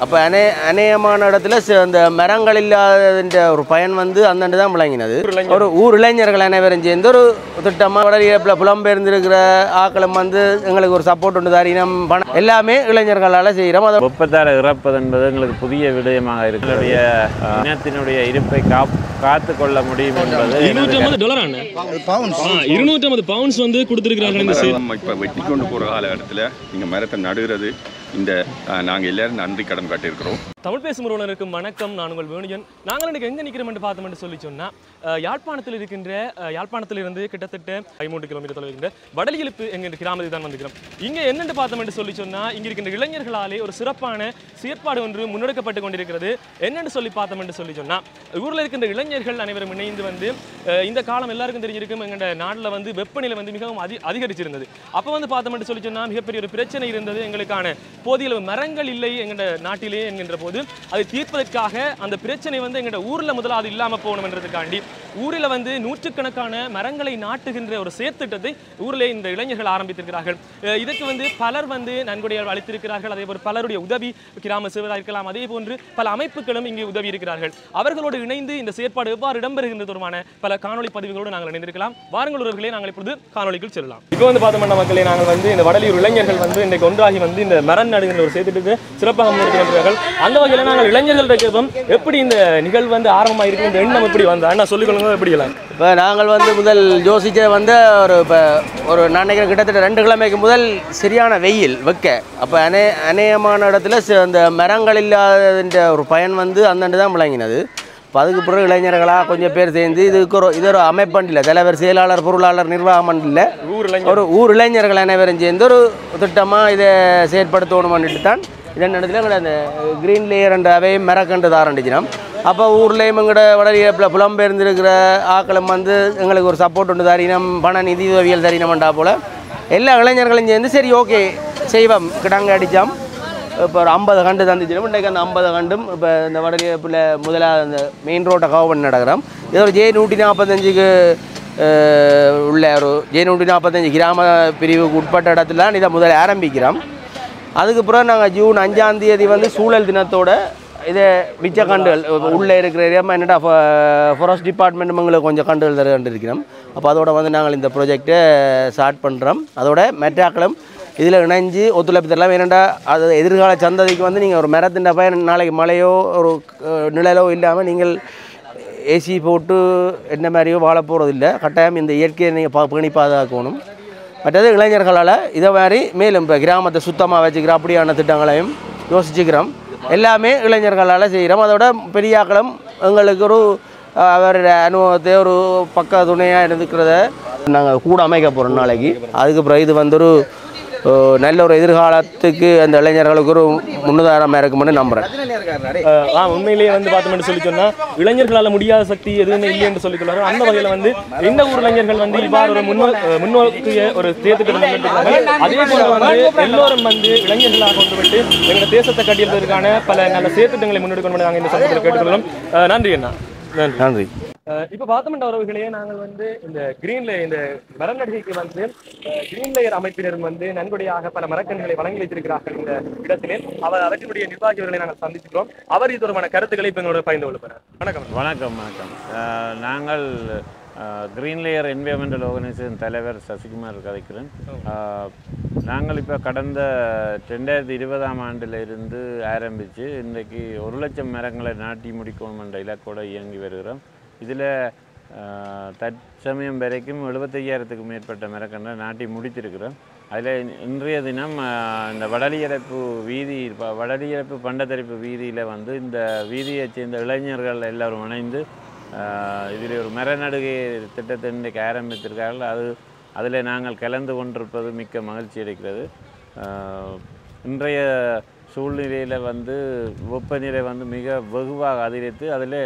அப்போ அநேகமான இடத்துல அந்த மரங்கள் இல்லாத ஒரு பயன் வந்து அந்தண்டு தான் விளங்கினது. ஒரு ஊர் இளைஞர்கள் அனைவரும் சேர்ந்து ஒரு திட்டமாக வடலியப்பில் புலம்பெயர்ந்திருக்கிற ஆக்களும் வந்து எங்களுக்கு ஒரு சப்போர்ட் உண்டு தாரினம் பணம் எல்லாமே இளைஞர்களால் செய்கிறோம். அதை வெப்பத்தால் இறப்பது என்பது எங்களுக்கு புதிய விடயமாக இருக்கு. என்னுடைய இனத்தினுடைய இருப்பை காத்து கொள்ள முடியும் என்பது $250 பவுண்ட்ஸ் வந்து கொடுத்துருக்கிறாங்க. இப்போ வெட்டி கொண்டு போகிற காலகட்டத்தில் நீங்கள் மரத்தை நடுகிறது இந்த நாங்கள் எல்லாரும் நன்றி கடன் காட்டியிருக்கிறோம். தமிழ் பேசும் உறவினருக்கும் வணக்கம். நான் உங்கள் வேணுஜன். நாங்கள் இன்றைக்கு எங்கே நிற்கிறோம் என்று பார்த்தோம்னு சொல்லி சொன்னால் யாழ்ப்பாணத்திலிருந்து கிட்டத்தட்ட 13 கிலோமீட்டர் தொலைவில் இருக்கின்ற வடலியெழுப்பு என்கின்ற கிராமத்தில் தான் வந்துக்கிறோம். இங்கே என்னென்று பார்த்தோம் என்று சொல்லி சொன்னால் இங்கே இருக்கின்ற இளைஞர்களாலே ஒரு சிறப்பான செயற்பாடு ஒன்று முன்னெடுக்கப்பட்டு கொண்டிருக்கிறது. என்னென்று சொல்லி பார்த்தோம் என்று சொல்லி சொன்னால் ஊரில் இருக்கின்ற இளைஞர்கள் அனைவரும் இணைந்து வந்து இந்த காலம் எல்லாருக்கும் தெரிஞ்சிருக்கும். எங்கள் நாட்டில் வந்து வெப்பநிலை வந்து மிகவும் அதிகரிச்சிருந்தது. அப்போ வந்து பார்த்தோம் என்று சொல்லி சொன்னால் மிகப்பெரிய ஒரு பிரச்சனை இருந்தது. எங்களுக்கான போதிய அளவு மரங்கள் இல்லை எங்கள் நாட்டிலே என்கின்ற போது அதை தீர்ப்பதற்காக அந்த பிரச்சனை வந்து எங்கள் ஊரில் முதலாவது இல்லாமல் போகணும் என்றதுக்காண்டி ஊரில் வந்து நூற்றுக்கணக்கான மரங்களை நாட்டுகின்ற ஒரு செயற்திட்டத்தை ஊரிலே இந்த இளைஞர்கள் ஆரம்பித்திருக்கிறார்கள். இதற்கு வந்து பலர் வந்து நன்கொடையால் அளித்திருக்கிறார்கள். அதே போல் பலருடைய உதவி கிராம சேவராக இருக்கலாம். அதே போன்று பல அமைப்புகளும் இங்கே உதவி இருக்கிறார்கள். அவர்களோடு இணைந்து இந்த செயற்பாடு எவ்வாறு இடம்பெறுகின்றதுமான பல காணொலி பதிவுகளோடு நாங்கள் இணைந்திருக்கலாம். வாருங்கள் உறவுகளே, நாங்கள் இப்பொழுது காணொலிக்குள் செல்லலாம். இப்போ வந்து பார்த்தோம்னா மக்களே, நாங்கள் வந்து இந்த வடலியூர் இளைஞர்கள் வந்து இன்றைக்கு ஒன்றாகி வந்து இந்த மரம் நடுகின்ற ஒரு செயற்திட்டத்தை சிறப்பாக முன்னெடுக்கிறார்கள். அந்த வகையில் நாங்கள் இளைஞர்கள் கேட்போம், எப்படி இந்த நிகழ்வு வந்து ஆரம்பமாக இருக்கு, இந்த எண்ணம் எப்படி வந்து அண்ணா சொல்லிக்கொள்ளுங்க. எப்படி இல்லை இப்போ நாங்கள் வந்து முதல் யோசிச்ச வந்து ஒரு நான் நினைக்கிறேன் கிட்டத்தட்ட 2 கிழமைக்கு முதல் சரியான வெயில் வைக்க. அப்போ அநேகமான இடத்துல அந்த மரங்கள் இல்லாத ஒரு பயன் வந்து அந்தண்டு தான் விளங்கினது. இப்போ அதுக்கு பிறகு இளைஞர்களாக கொஞ்சம் பேர் சேர்ந்து இது ஒரு அமைப்பண்டில்லை, தலைவர், செயலாளர், பொருளாளர், நிர்வாகம் இல்லை, ஒரு ஊர் இளைஞர்கள் அனைவரும் சேர்ந்து ஒரு திட்டமாக இதை செயற்படுத்தணும்னுட்டு தான் இதன் இடத்துல எங்களை அந்த க்ரீன் லேயர் என்ற அவையும் மரக்கன்று ஆரம்பிச்சினோம். அப்போ ஊர்லேயும் எங்கள்ட வடலியப்பில் புலம்பெயர்ந்திருக்கிற ஆக்களும் வந்து எங்களுக்கு ஒரு சப்போர்ட் உண்டு தாரினம் பண நிதி உதவியல் தரினம்ன்றா போல் எல்லா இளைஞர்களும் சேர்ந்து சரி ஓகே செய்வோம் கிடங்க அடித்தோம். இப்போ ஒரு 50 கண்டு தந்துச்சிடும். இன்றைக்கு அந்த 50 கண்டும் இப்போ இந்த வடலியப்பில் முதலாக அந்த மெயின் ரோட்டை கவர் பண்ணி நடக்கிறோம். இது ஒரு J145க்கு உள்ள ஒரு J145 கிராம பிரிவுக்கு உட்பட்ட இடத்துல தான் இதை முதல்ல ஆரம்பிக்கிறோம். அதுக்கப்புறம் நாங்கள் ஜூன் 5ஆம் தேதி வந்து சூழல் தினத்தோட இதை மிச்ச கண்டுகள் உள்ளே இருக்கிற ஏரியாமல் என்னடா ஃபாரஸ்ட் டிபார்ட்மெண்ட் எங்களுக்கு கொஞ்சம் கண்டுகள் தர கண்டிருக்கிறோம். அப்போ அதோட வந்து நாங்கள் இந்த ப்ராஜெக்டை ஸ்டார்ட் பண்ணுறோம். அதோட மெட்ராக்களும் இதில் இணைஞ்சு ஒத்துழைப்பு தரலாம். ஏன்னாண்டா அது எதிர்கால சந்ததிக்கு வந்து நீங்கள் ஒரு மரத்தின் பயன் நாளைக்கு மழையோ ஒரு நிழலோ இல்லாமல் நீங்கள் ஏசி போட்டு என்ன மாதிரியோ வாழ போகிறது இல்லை. கட்டாயம் இந்த இயற்கையை நீங்கள் பேணி பாதுகாக்கணும். மற்றது இளைஞர்களால் இதை மாதிரி மேலும் இப்போ கிராமத்தை சுத்தமாக வச்சுக்கிற அப்படியான திட்டங்களையும் யோசிச்சுக்கிறோம். எல்லாமே இளைஞர்களால் செய்கிறோம். அதோட பெரியாக்களும் எங்களுக்கு ஒரு அவருடைய அனுபவத்தை ஒரு பக்க துணையாக இருந்துக்கிறத நாங்கள் கூட அமைக்க போகிறோம் நாளைக்கு. அதுக்கப்புறம் இது வந்து ஒரு நல்ல ஒரு எதிர்காலத்துக்கு அந்த இளைஞர்களுக்கு ஒரு முன்னுதாரணமாக இருக்கும்னு நம்புகிறேன். உண்மையிலேயே வந்து பார்த்தோம்னு சொல்லி சொன்னால் இளைஞர்களால் முடியாத சக்தி எதுவுமே இல்லை என்று சொல்லிக் கொள்வார்கள். அந்த வகையில் வந்து இந்த ஊர் இளைஞர்கள் வந்து இவ்வாறு ஒரு முன்னோக்கிய ஒரு தேர்தல் அதே போல வந்து எல்லோரும் வந்து இளைஞர்களாக கொண்டு விட்டு எங்கள் தேசத்தை கட்டியதற்கான பல நல்ல செயற்திட்டங்களை முன்னெடுக்கணும் நாங்கள் இந்த சமூகத்தில் கேட்டுக்கொள்ளலாம். நன்றி அண்ணா. நன்றி. இப்போ பார்த்தோம்னா உறவுகளே, நாங்கள் வந்து இந்த இந்த மரம் நடுகைக்கு வந்து கிரீன் லேயர் அமைப்பினர் வந்து நன்கொடையாக பல மரக்கன்றுகளை வழங்கி வைத்திருக்கிறார்கள் இந்த இடத்திலே. அவற்றினுடைய நிர்வாகிகளை நாங்கள் சந்திச்சிருக்கிறோம். அவர் இது தொடர்பான கருத்துக்களை இப்போ எங்களோட பகிர்ந்து கொள்ளுவார். வணக்கம். வணக்கம். நாங்கள் கிரீன் லேயர் என்விரான்மெண்டல் ஆர்கனைசேஷன் தலைவர் சசிகுமார் கதைக்கிறேன். நாங்கள் இப்போ கடந்த 2020ஆம் ஆண்டில் இருந்து ஆரம்பித்து இன்றைக்கு 1 லட்சம் மரங்களை நாட்டி முடிக்கணும் என்ற இலக்கோடு இயங்கி வருகிறோம். இதில் தற்சமயம் வரைக்கும் 75,000க்கு மேற்பட்ட மரக்கன்றை நாட்டி முடித்திருக்கிறோம். அதில் இன்றைய தினம் இந்த வடலியரப்பு பண்டத்தரிப்பு வீதியில் வந்து இந்த வீதியைச் சேர்ந்த இளைஞர்கள் எல்லோரும் இணைந்து இதில் ஒரு மரநடுகை திட்டத்தை இன்றைக்கு ஆரம்பித்திருக்கார்கள். அதில் நாங்கள் கலந்து கொண்டிருப்பது மிக்க மகிழ்ச்சி அளிக்கிறது. இன்றைய சூழ்நிலையில் வெப்பநிலை மிக வெகுவாக அதிகரித்து அதில்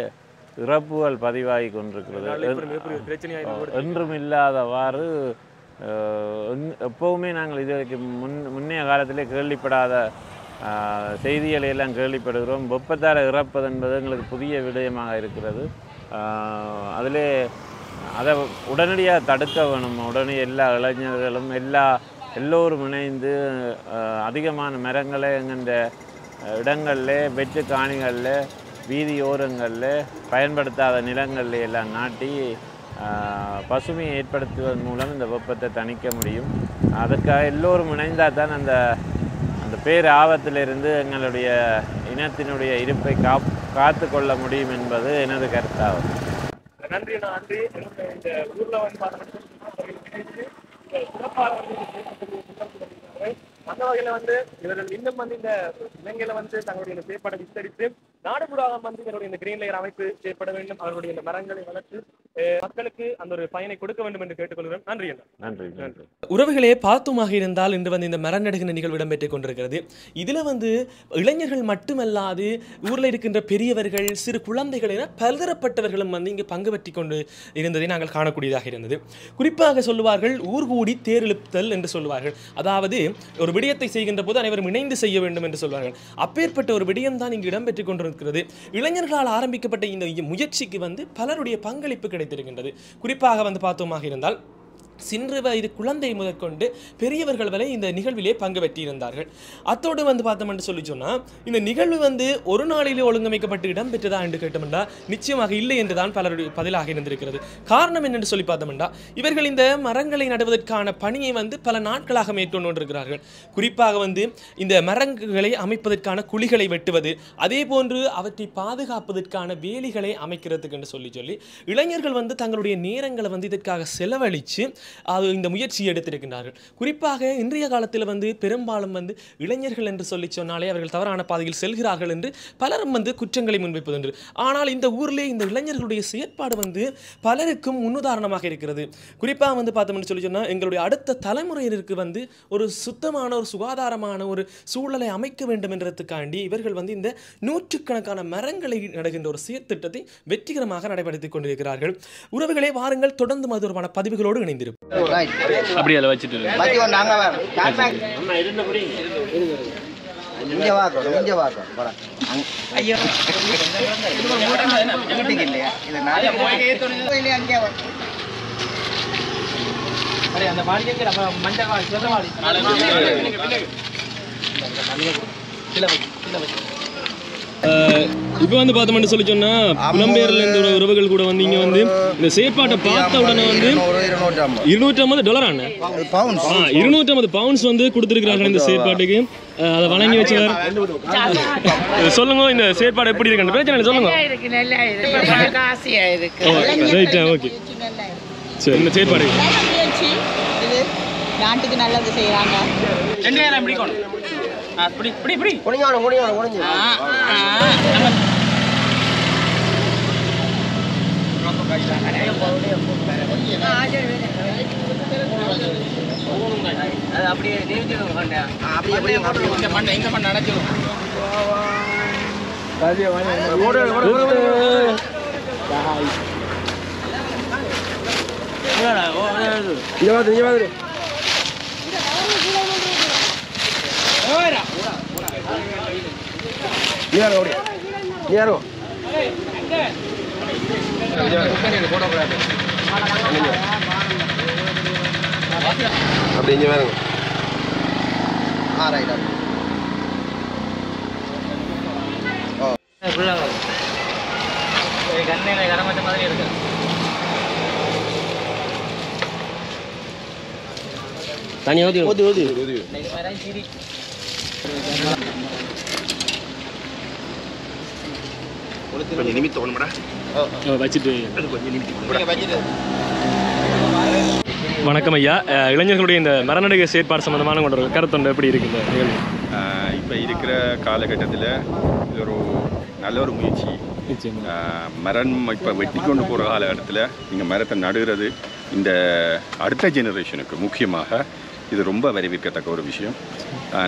இறப்புகள் பதிவாகி கொண்டிருக்கிறது. என்றும் இல்லாதவாறு எப்போவுமே நாங்கள் இதுவரைக்கு முன்னைய காலத்திலே கேள்விப்படாத செய்திகளை எல்லாம் கேள்விப்படுகிறோம். வெப்பத்தால் இறப்பது என்பது எங்களுக்கு புதிய விடயமாக இருக்கிறது. அதிலே அதை உடனடியாக தடுக்க வேணும். உடனே எல்லா இளைஞர்களும் எல்லோரும் இணைந்து அதிகமான மரங்களை எங்கென்ற இடங்களில் வெற்று காணிகளில் வீதியோரங்களில் பயன்படுத்தாத நிலங்களில் எல்லாம் நாட்டி பசுமையை ஏற்படுத்துவதன் மூலம் இந்த வெப்பத்தை தணிக்க முடியும். அதற்காக எல்லோரும் இணைந்தால் தான் அந்த பேர் ஆபத்திலிருந்து எங்களுடைய இனத்தினுடைய இருப்பை காத்து கொள்ள முடியும் என்பது எனது கருத்தாகும். நன்றி. நன்றி. இந்த ஊரில் அந்த வகையில் இவர்கள் இன்னும் இந்த இலங்கையில் தங்களுடைய செயற்பாடை விஸ்தரித்து நாடு புறாக இவருடைய இந்த கிரீன் லேயர் அமைப்பு செயற்பட வேண்டும். அவர்களுடைய இந்த மரங்களை வளர்த்து மக்களுக்கு அந்த ஒரு பயனை கொடுக்க வேண்டும் என்று கேட்டுக்கொள்கிறோம். நன்றி. நன்றி. நன்றி. உறவுகளே, பார்த்தோமாக இருந்தால் இன்று இந்த மரநடுகிற நிகழ்வு இடம்பெற்றுக் கொண்டிருக்கிறது. இதில் இளைஞர்கள் மட்டுமல்லாது ஊரில் இருக்கின்ற பெரியவர்கள், சிறு குழந்தைகள் என பலதரப்பட்டவர்களும் இங்கு பங்கு பற்றி கொண்டு இருந்ததை நாங்கள் காணக்கூடியதாக இருந்தது. குறிப்பாக சொல்லுவார்கள் ஊர்கூடி தேர்தெழுப்புதல் என்று சொல்லுவார்கள். அதாவது ஒரு விடயத்தை செய்கின்ற போது அனைவரும் இணைந்து செய்ய வேண்டும் என்று சொல்வார்கள். அப்பேற்பட்ட ஒரு விடயம் தான் இங்கு இடம்பெற்றுக் கொண்டிருக்கிறது. இளைஞர்களால் ஆரம்பிக்கப்பட்ட இந்த முயற்சிக்கு பலருடைய பங்களிப்பு கிடைத்திருக்கின்றது. குறிப்பாக பார்த்தோமாக இருந்தால் சிறு வயது குழந்தை முதற்கொண்டு பெரியவர்கள் வரை இந்த நிகழ்விலே பங்கு பெற்றிருந்தார்கள். அத்தோடு பார்த்தோம் என்று சொல்லி சொன்னால் இந்த நிகழ்வு ஒரு நாளிலே ஒழுங்கமைக்கப்பட்டு இடம்பெற்றதா என்று கேட்டோம்னா நிச்சயமாக இல்லை என்றுதான் பலருடைய பதிலாக இருந்திருக்கிறது. காரணம் என்னென்று சொல்லி பார்த்தோம்னா இவர்கள் இந்த மரங்களை நடுவதற்கான பணியை பல நாட்களாக மேற்கொண்டு கொண்டிருக்கிறார்கள். குறிப்பாக இந்த மரங்களை அமைப்பதற்கான குழிகளை வெட்டுவது, அதே போன்று அவற்றை பாதுகாப்பதற்கான வேலிகளை அமைக்கிறதுக்கு என்று சொல்லி இளைஞர்கள் தங்களுடைய நேரங்களை இதற்காக செலவழித்து இந்த முயற்சியை எடுத்திருக்கின்றார்கள். குறிப்பாக இன்றைய காலத்தில் பெரும்பாலும் இளைஞர்கள் என்று சொல்லி சொன்னாலே அவர்கள் தவறான பாதையில் செல்கிறார்கள் என்று பலரும் குற்றங்களை முன்வைப்பது. ஆனால் இந்த ஊரிலே இந்த இளைஞர்களுடைய செயற்பாடு பலருக்கும் முன்னுதாரணமாக இருக்கிறது. குறிப்பாக பார்த்தோம்னு சொல்லி சொன்னால் எங்களுடைய அடுத்த தலைமுறையினருக்கு ஒரு சுத்தமான ஒரு சுகாதாரமான ஒரு சூழலை அமைக்க வேண்டும் என்றதுக்காண்டி இவர்கள் இந்த நூற்றுக்கணக்கான மரங்களை நடுகின்ற ஒரு செயற்திட்டத்தை வெற்றிகரமாக நடைபெறுத்திக் கொண்டிருக்கிறார்கள். உறவுகளே, வாருங்கள் தொடர்ந்து மதுரமான பதிவுகளோடு இணைந்திருப்போம். அப்படி அதை வச்சுட்டு இப்போ பார்த்தோம்னு சொல்லி சொன்னா புலம்பெயர்ல இருந்து உறவுகள் கூட இங்க இந்த செயற்பாட்டை பார்த்த உடனே $250 250 பவுண்ட்ஸ் கொடுத்திருக்கிறார்கள் இந்த செயற்பாட்டுக்கு. அதை வழங்கி வச்சவர் சொல்லுங்க, இந்த செயற்பாடு எப்படி இருக்கு பிரச்சனை சொல்லுங்க. ஓகே, சரி. இந்த செயற்பாடு நாட்டுக்கு நல்லது செய்யறாங்க. அப்படிங்க வேறுங்க. தனி ஊதி ஊதி ஊதி ஊதி கொஞ்சம் நிமித்து ஒண்ணுடா வச்சிட்டு கொஞ்சம் நிமித்து. வணக்கம் ஐயா. இளைஞர்களுடைய இந்த மரநடுகை செயற்பாடு சம்பந்தமான கொண்ட கருத்தொண்டு எப்படி இருக்கு இந்த இப்போ இருக்கிற காலகட்டத்தில் இது ஒரு நல்ல ஒரு முயற்சி. நிச்சயமா. மரம் இப்போ வெட்டி கொண்டு போகிற காலகட்டத்தில் நீங்கள் மரத்தை நடுகிறது இந்த அடுத்த ஜெனரேஷனுக்கு முக்கியமாக இது ரொம்ப வரவேற்கத்தக்க ஒரு விஷயம்.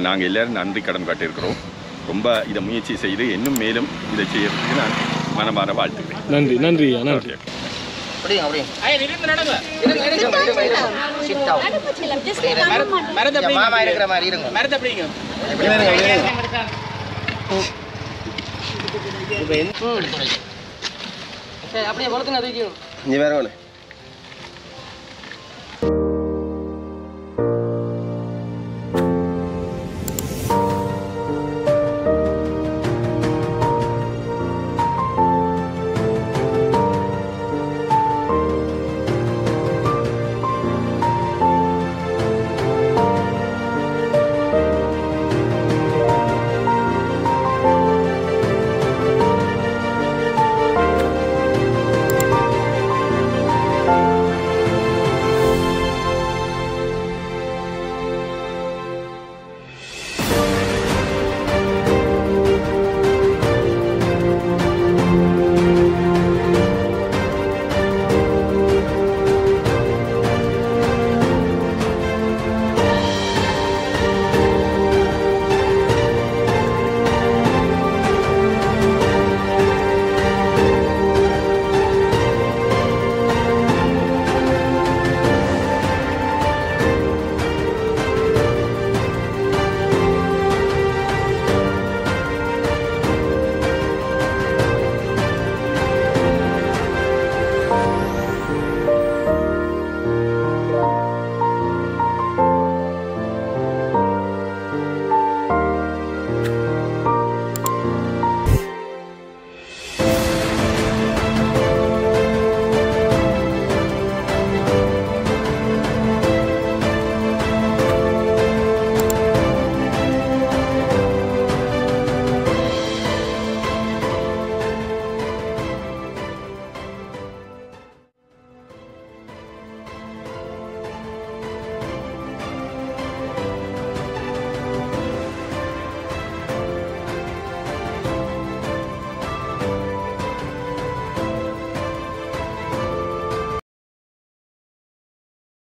நாங்கள் எல்லோரும் நன்றி கடன் காட்டியிருக்கிறோம். ரொம்ப இதை முயற்சி செய்து இன்னும் மேலும் இதை செய்யறதுக்கு நான் மனமாற வாழ்த்துக்கிறேன். நன்றி நன்றி நன்றி. நீ வேற